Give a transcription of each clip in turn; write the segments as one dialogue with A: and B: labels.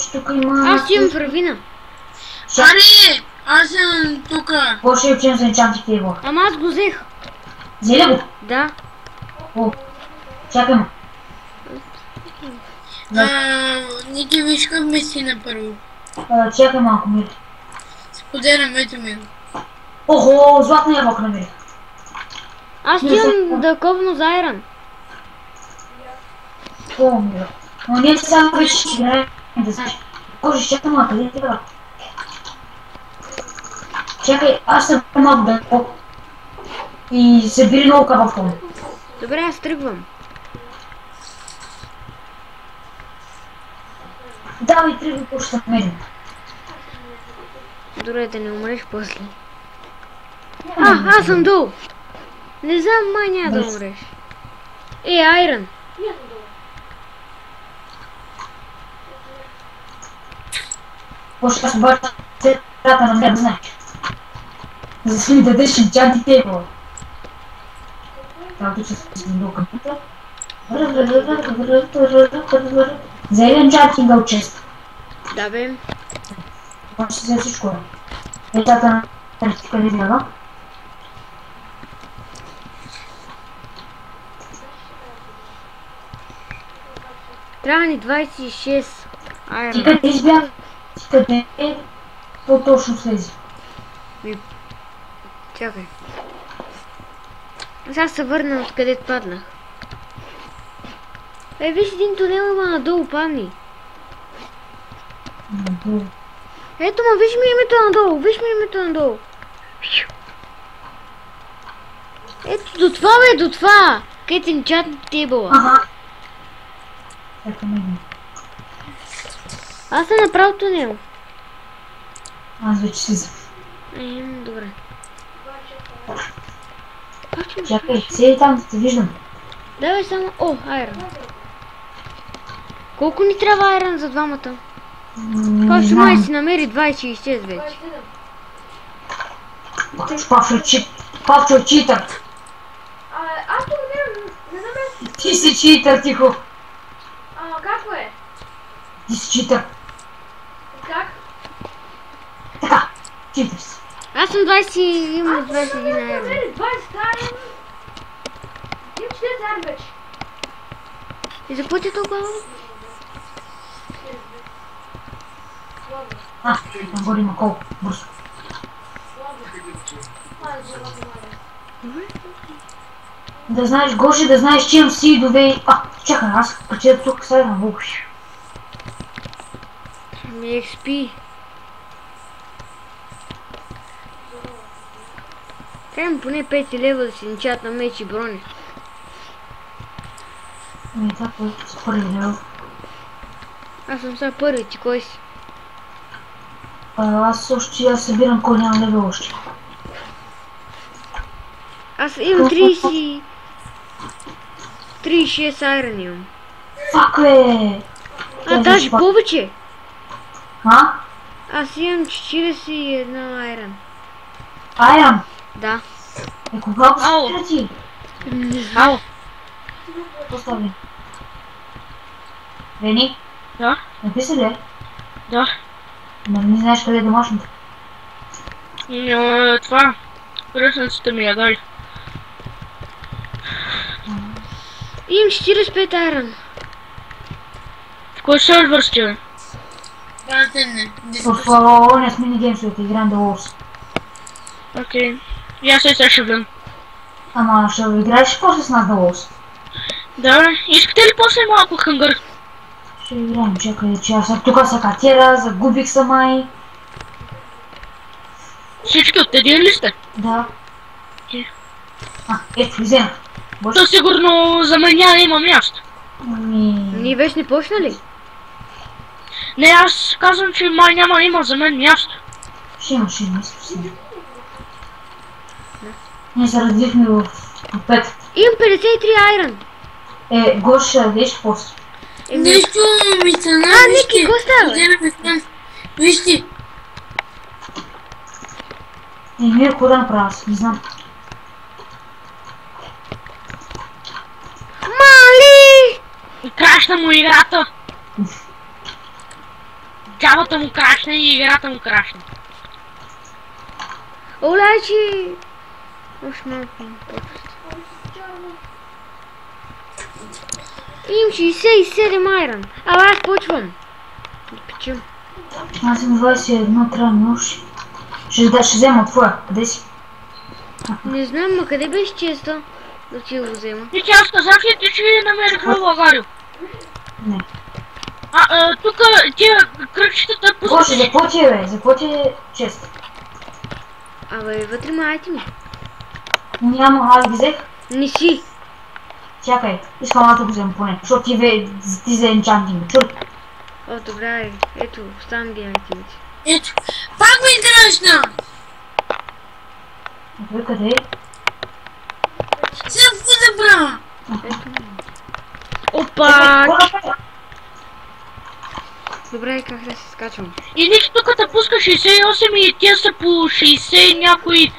A: Гош, тук има...
B: Аз имам вървина.
C: Аре, аз съм тука.
A: Гош ще учим за енчанти тейбъл.
B: Ама аз го взех.
A: Взе ли го?
B: Да.
A: О, чакай ме.
C: Ники, виж как местина първо.
A: Чакай малко, Мири.
C: Споделям, ето ми.
A: Охо, златна ябълка намерих.
B: Аз имам дълковно за айран.
A: О, Мири. Но ние сега вече ще играем, да знаеш. Гош, чакай малко, къде ти бе? Чакай, аз съм малко дълко. И се бери много каба в това.
B: Добре, аз тръгвам.
A: Давай, тръгвай, какво ще намерим.
B: Добре, да не умреш после. Аз съм долу. Не знам, май няма да умреш. Айран.
A: Гош, аз обаче цената на мен, знаеш. За да ми дадеш енчанти тейбъл. Това тук ще се до къмпюта. За един чат сингъл чест.
B: Да бе.
A: Това ще се всичко е. Ечата на практика не гледа.
B: Трябва ни 26
A: Ти
B: айран.
A: къде избях? Ти къде е? По-точно слези.
B: Чакай. Сега се върна откъдето паднах. Виж, един тунел има надолу, падни. Ето ма, виж ми името надолу, виж ми името надолу. Ето, до това бе, до това. Кетин чат тейбъла.
A: Ага. Ето ме един.
B: Аз съм направил тунел.
A: Аз вече слизам.
B: Добре.
A: Чакай, седи там да те виждам.
B: Давай само... О, айран. Колко ни трябва айран за двамата? Павчо май си намери 26 вече.
A: Павчо е читър.
D: Аз тук не знам.
A: Ти си читър, тихо.
D: Какво е?
A: Ти си читър.
D: Как?
A: Така, читър си.
B: Аз съм 20 и имам 21 айран.
D: 20 айран. Имам 40 айран вече.
B: И за какво ти толкова?
A: Нагоре има колко бързо. Да знаеш, Гоше, да знаеш, че имам сидове. Чакай, аз кача тук сега на лук.
B: Ми XP. Трябва поне 5 лева да си ничат на меч и брони.
A: Това е с първи лев.
B: Аз съм сега първи, ти кой си?
A: Аз още събирам кой няма левел още.
B: Аз имам 30... 36 айран имам.
A: Фак бе!
B: Даже повече! Аз имам 41 айран.
A: Айран!
B: Да.
A: Кога го спира ти?
B: Не знам.
A: Постави. Вени?
C: Да?
A: Написа ли?
C: Да.
A: Не знаеш къде е домашното?
C: Това. Ръчницата ми я дали.
B: Имам 45 айран.
C: В кой сервер сте?
A: В оня с минигеймсовете играем да Wars.
C: Окей. И аз сега ще влям.
A: Ама ще играеш после с нас да Wars?
C: Да, искате ли после малко хангър?
A: Ще играем, чакай, че аз тук са катера, загубих са май.
C: Всички от един ли сте?
A: Да.
C: Окей.
A: Ето, влизем.
C: То сигурно за мен има място.
B: Ние вече не почнали?
C: Не, аз казвам, че май има за мен място.
A: Ще има, изпусни. Ние се родихме в 5.
B: Имам 53 айран.
A: Гоша, виж после.
C: Нещо ми стана,
B: Ники, какво става?
C: Вижте.
A: Мир, какво да направя аз? Не знам.
B: Мали!
C: Крашна му играта. джабата му крашне и играта му крашне.
B: Олечи! Още малко. Имам 67 айрон. Ала аз почвам. Да печем.
A: Аз съм 21, трябва нож. Ще взема твоя. Къде си?
B: Не знам, ма къде беше често? Да ти го взема.
C: И че аз казах ли ти, че намерих в Лагарио?
A: Не.
C: Тук тия кръчетата
A: Боже,
C: пускаш.
A: за какво ти е, бе? За какво ти е чест?
B: Абе, вътре ма айтеми.
A: Няма, аз ги взех.
B: Не си.
A: Чакай, искам аз да го взема поне. Защото ти за енчантинг. Чуй.
B: О, добре. Ето, оставам ги айтемите.
D: Ето, пак ми грешна!
A: Той къде е?
D: Сега какво да правя?
B: Ето. Опа!
A: Какво?
B: Добре, как да се скачвам?
C: И нищо тук те пуска 68 и тия са по 60 и някои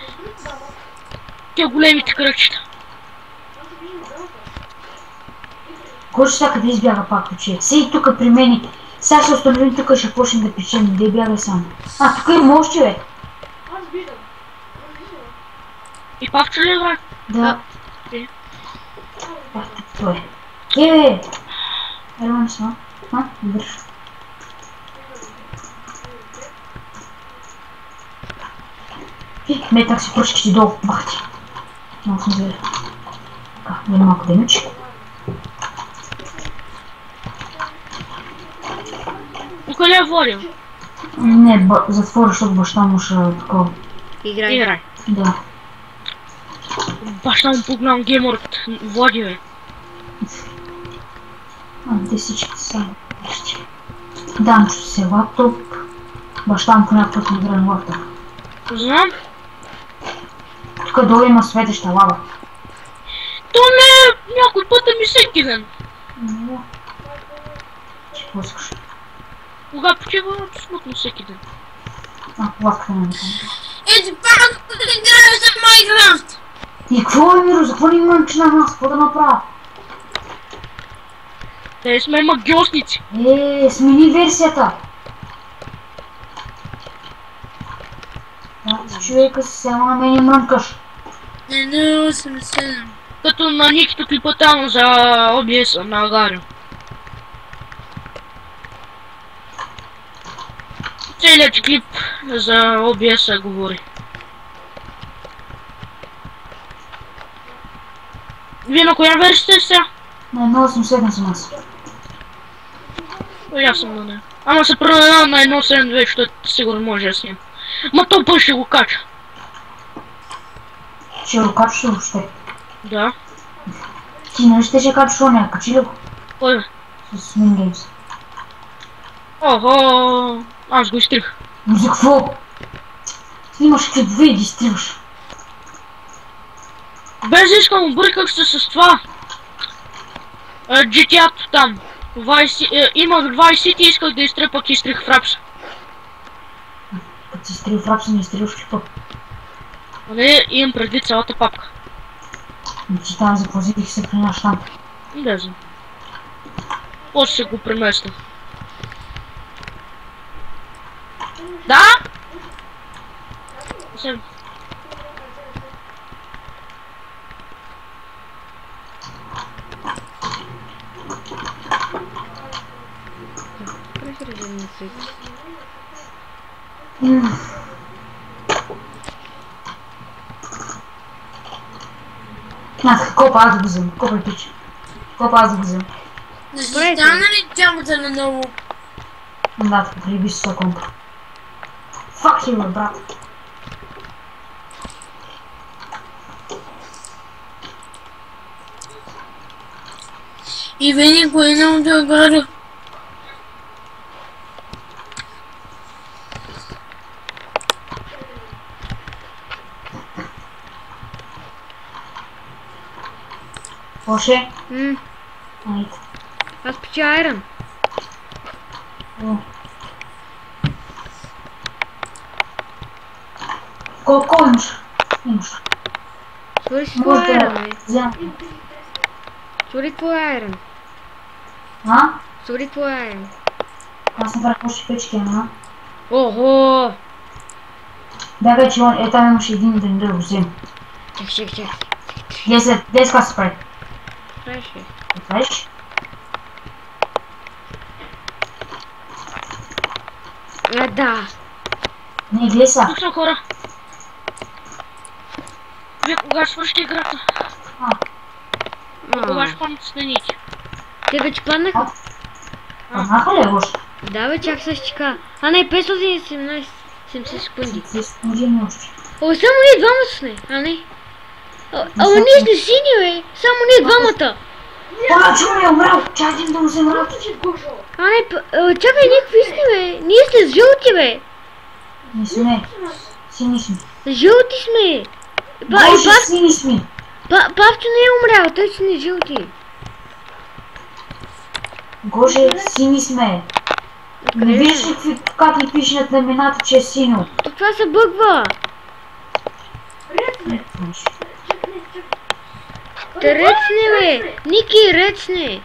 C: тия големите кръчета.
A: Кой ще сега къде избяга пак пече? Сей тук при мен. Сега ще установим тук, ще почнем да печем. Де бяга само. Тук има още, бе.
C: И пак че ли играе?
A: Да.
C: Е.
A: Той е. Бе! Елвам са. Добре. Метнах си пръчките долу. Бах ти. Малко съм зверя. Така, дай малко демидж.
C: Къде е водил?
A: Не, затворя, защото баща му ще такова.
B: Играй.
C: Играй.
A: Да.
C: Баща му погнал геймърът. Води, бе.
A: Те всички са вещи. Данчо си лаптоп. Баща му по някакъв път игра на лаптоп.
C: Знам.
A: Тук долу има светеща лава.
C: То не някой път е ми всеки ден.
A: Да. Че какво искаш?
C: Кога почива, смътно всеки ден.
A: Лавката не е.
D: Ето, пак да играя за Майнкрафт!
A: И какво е, Миро? За какво не имам начинам аз? Какво да направя?
C: Те сме магиосници.
A: Смени версията! Да, човека си само на мен и мрънкаш.
D: Не, 87.
C: Като на Никито клипа там за OBS на Агарио. Целият клип за OBS говори. Вие на коя версия сте сега?
A: На 1.8.7 съм аз.
C: И аз съм на нея. Ама се променявам на 1.7.2, защото сигурно може да снимам. Ма то път ще го кача.
A: Ще го качиш ли въобще?
C: Да.
A: Ти нали ще качиш оня? Качи ли го?
C: Кой бе?
A: С Mingames.
C: Охо, аз го изтрих.
A: Но за какво? Снимаш клипове и ги стриваш.
C: Без да искам, обърках се с това. GTA-то там. Имах Vice City и исках да изтрия, пък изтрих Фрапса.
A: Като си изтрил Фрапса, не изтриваш клипа.
C: Не, имам преди цялата папка.
A: Ти там запазих и се храняш там.
C: Не знам. После се го преместя. Да? Съм.
B: Прехрежен на свет.
A: Копа, аз да го взема. Копа, пич. Копа, аз да го взема.
D: Не си стана ли тямата на ново?
A: Да, приби си секунда. Фак хил, брат.
D: И вени кое не да гара.
A: Оше? Айде.
B: Аз печа айрон.
A: Колко имаш? Имаш.
B: Свори си твой
A: Може
B: айрон,
A: да
B: бе.
A: взема.
B: Свори твой айрон.
A: А?
B: Свори твой айрон.
A: Аз направих още печки, ама.
B: Охо!
A: Бягай, че там имаше един ден да го взем.
B: Чак.
A: 10 класа прави.
B: Правиш ли?
A: Правиш?
B: Да.
A: Не, гледай са.
C: Тук са хора. Вие кога свършите играта? Кога ще паднете с нити?
B: Те вече паднаха?
A: Паднаха ли още?
B: Да бе, чак се чека. А не, 517 70 секунди.
A: 10 секунди още.
B: О, само ние двама сме, а не? Ама ние сме сини, бе! Само ние двамата!
A: Чуй, е умрял! Чакай да му взем работа.
B: А не, чакай, ние какви сме, бе? Ние сме жълти, бе!
A: Не сме. Сини сме.
B: Жълти сме!
A: Боже, сини сме.
B: Павчо не е умрял, той си не жълти.
A: Гоже, сини сме. Не виждаш ли как ни пише над имената, че е синьо?
B: Това се бъгва! Рецне, бе! Ники, рецне!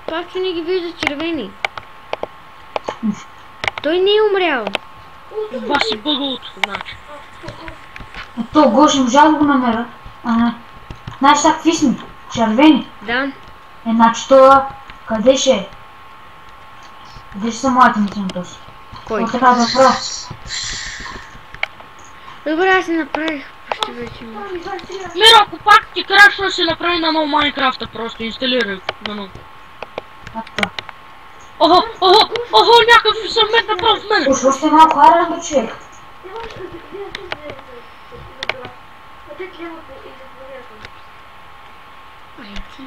B: Павчо не ги вижда червени. Той не е умрял.
C: Това си бъгалото, значи.
A: То, Гоже, можа да го намеря. Знаеш са какви сме? Червени.
B: Да.
A: Значи това, къде ще е? Къде ще са моите мити на този?
B: Кой?
A: Това така да направя.
B: Добре, аз не направих почти вече.
C: Мира, ако пак ти крашва, се направи на нов Майнкрафта, просто инсталирай на нов.
A: Така.
C: Охо, някакъв съм мет направо в мене.
A: Уж още малко харан бе, човек.
D: Ай, ти.